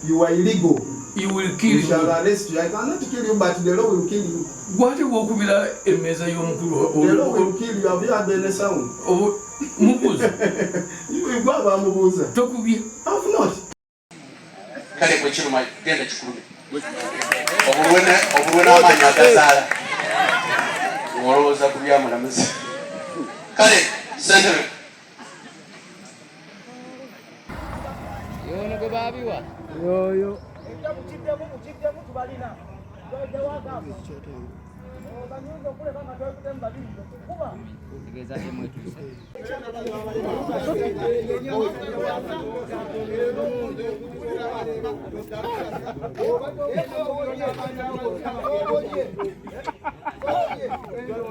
You are illegal. You will kill you. We shall arrest you. I cannot kill you, but the law will kill you. What you walk with a mesa you the law will kill you. Have you had the sound? Oh, Mubuz. You will go about Mubuz. Tokubi. Have not. Kale kwa chiro mai genda chikuru. Obuwena amanya gazala. Woroza kubyamu na mesi. Kale sender. Yono go babiwa. Yo.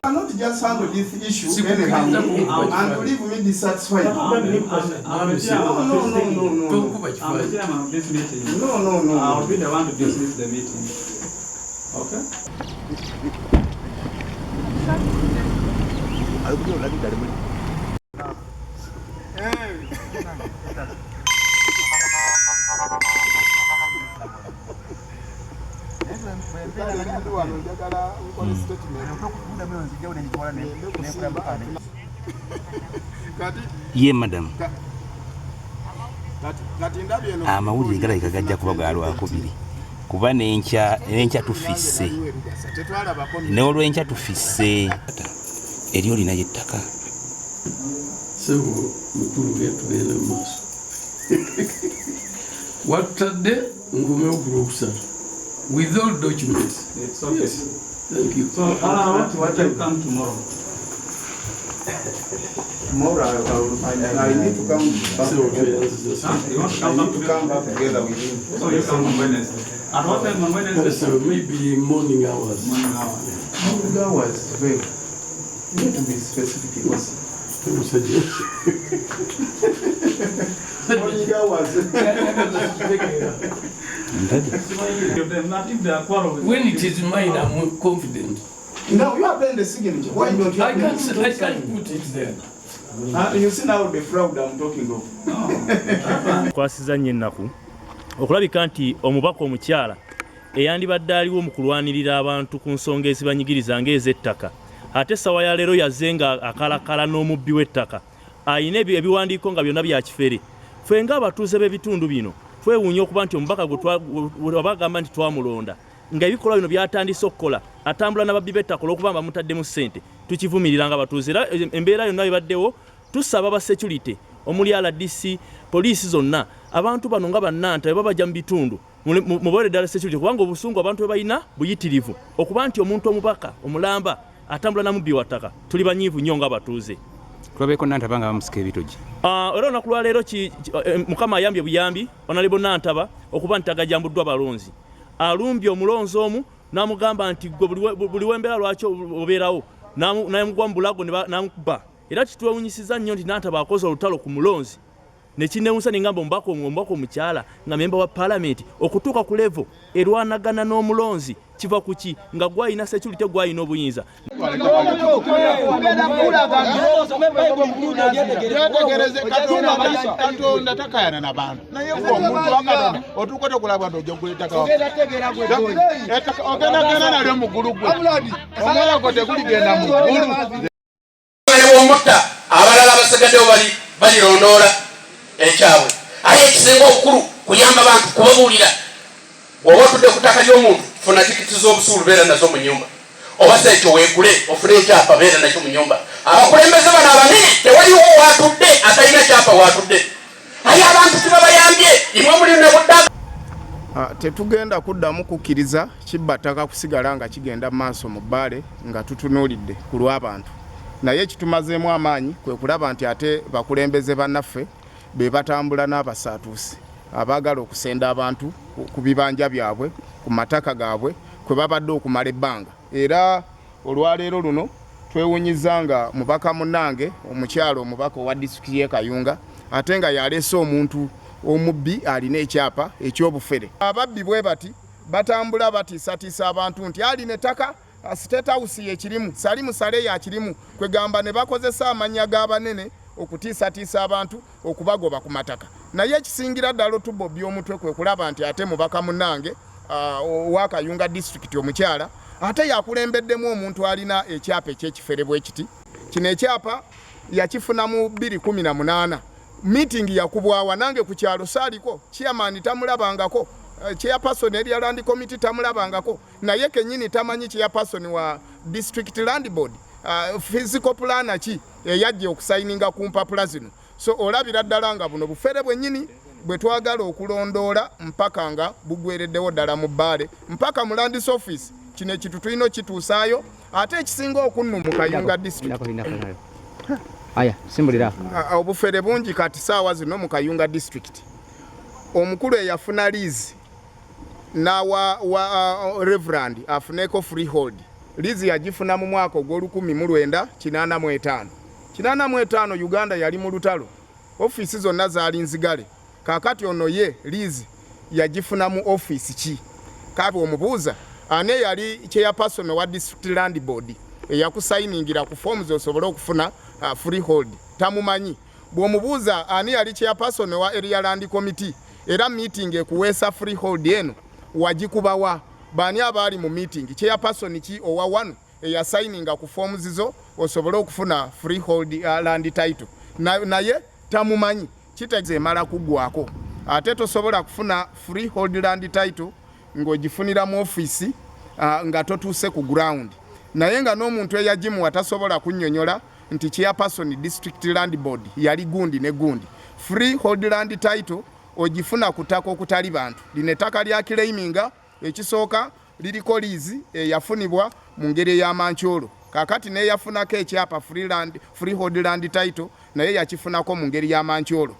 Cannot just handle this issue anyhow and leave me dissatisfied. No. I'll be the one to dismiss the meeting. Okay? Ye madam. Amawulire galabika gajja kuba ga Lwakubiri kuba n'enkya tufisse n'olw'enkya tufisse eri olinayo ettaka sebo mukulu getugenda mu maaso watadde ngome okulwokusatu With all documents. It's okay. Yes. Thank you. So, what will come tomorrow? Tomorrow I need to come back. You want to come back to come back together with him. So you come on Wednesday. At what time on Wednesday? So maybe morning hours. Morning hours. Morning hours, well, you need to be specific also. Morning hours. When it is mine, I'm confident. Now you are playing the signature. Why don't you? I can't put it there. You see now the fraud I'm talking of. Kwasiza nnyo ennaku okulabika nti omubaka omukyala eyandibadde aliwo mu kulwanirira abantu ku nsonga ezibanyigiriza ng'ez'ettaka ate essawa ya leero yazze nga akalakala n'omubbi w'ettaka ayina ebiwandiiko nga byonna bya kifere. Ffe ng'abatuuze b'ebitundu bino twewuunya okuba nti omubaka gwe bagamba nti twamulonda ng'ebikolwa bino byatandise okukola atambula n'ababbi b'ettaka olw'okuba nga bamutaddemu ssente tukivumirira nga batuuze. Era embeera yonna ebaddewo tusaba ba security omuli RDC poliisi zonna abantu bano nga bannanta babajja mu bitundu mubawe ddala security kubanga obusungu abantu bwe balina buyitirivu okuba nti omuntu omubaka omulamba atambula namubbi wa ttaka tuli banyiivu nnyo nga batuuze. Tulabeeko Nantaba nga bamusika ebitogi. Era olunaku lwa leero Mukama ayambye buyambi Honorable Nantaba okuba nti agajambuddwa abalonzi. Alumbye omulonzi omu n'amugamba nti buli wembeera lwaki obeerawo n'amugwa mu bulago n'amukuba. Era kitwewunyisiza nnyo nti Nantaba akoze olutalo ku mulonzi nekinewusa nengamba omubaka omukyala nga memba wa palamenti okutuuka ku levo erwanagana n'omulonzi kiva ku ki nga gwayina security gwayina obuyinza. Katonda takayana n'abantu naye omuntu wakatonda otuuka tokulabwa n'ojja kuleetaka ogendagenda nalyo mu ggulu gwe omwana gwo teguligenda mu ggulu. Omutta abalala abasigaddewo balirondoola ekyabwe aye ekisinga obukulu kuyamba bantu kubabuulira oba otudde ku ttaka ly'omuntu funa tikiti z'obusuulu beera nazo mu nnyumba oba sekyo weegule ofune ekyapa beera nakyo mu nnyumba. Abakulembeze bano abanene tewaliwo waatudde atalina kyapa waatudde aye abantu tibabayambye imwe muli ne buddaga. Tetugenda kuddamu kukkiriza kibba ttaka kusigala nga kigenda mu maaso mu bbaale nga tutunuulidde ku lw'abantu. Naye ekitumazeemu amaanyi kwe kulaba nti ate bakulembeze bannaffe be batambula n'abasaatuusi abaagala okusenda abantu ku bibanja byabwe ku mataka gaabwe kwe babadde okumala ebbanga. Era olwaleero luno twewunyiza nga mubaka munnange omukyalo omubaka owa disitulikiti y'e Kayunga ate nga yaleese omuntu omubbi alina ekyapa eky'obufere. Ababbi bwe bati batambula batiisatiisa abantu nti alina ettaka State House yekirimu Salimu Sale yakirimu kwegamba ne bakozesa amanya g'abanene okutiisatiisa abantu okubagoba ku mataka. Naye ekisingira ddala otubbo by'omutwe kwe kulaba nti ate mubaka munnange owa Kayunga district omukyala ate yakulembeddemu omuntu alina ekyapa eky'ekifere bwe kiti. Kino ekyapa yakifuna mu 2018 meeting yakubwawa nange ku kyalo saaliko chairman tamulabangako chairperson eri land committee tamulabangako naye kenyini tamanyi chairperson wa district land board physical plan ki yajje okusaininga ku mpapula zino. So olabira ddala nga buno bufere bwennyini bwe twagala okulondoola mpaka nga bugwereddewo ddala mu bbaale mpaka mu land office kino ekitutulino kituusaayo ate ekisinga okunnu mu Kayunga district. Aya simbulira obufere bungi kati saawa zino mu Kayunga district. Omukulu eyafuna lease wa Reverend afuneko freehold. Lease yagifuna mu mwaka ogw'1985. 85 Uganda yali mu lutalo. Office zonna zaali nzigale. Kakati ono ye lease yagifuna mu office ki? Kabi omubuuza ane yali chairperson wa district land board eyakusainingira ku forms osobola okufuna freehold tamumanyi. Bw'omubuuza ani yali chairperson wa area land committee era meeting ekuweesa freehold eno wagikubawa bani abaali mu meeting chairperson ki owa 1 eyasaininga ku forms zo osobola okufuna freehold land title naye tamumanyi kitegeeza emala kuggwako ate tosobola kufuna freehold land title ng'ogifunira mu office nga totuuse ku ground naye nga n'omuntu eyagimuwa tasobola kunnyonnyola nti chairperson district land board yali gundi ne gundi. Freehold land title ogifuna kutaka okutali bantu lino ettaka lya claiminga ekisooka liriko liizi eyafunibwa mu ngeri ey'amankyolo kakati neyafunako ekyapa freehold land title naye yakifunako mu ngeri y'amankyolo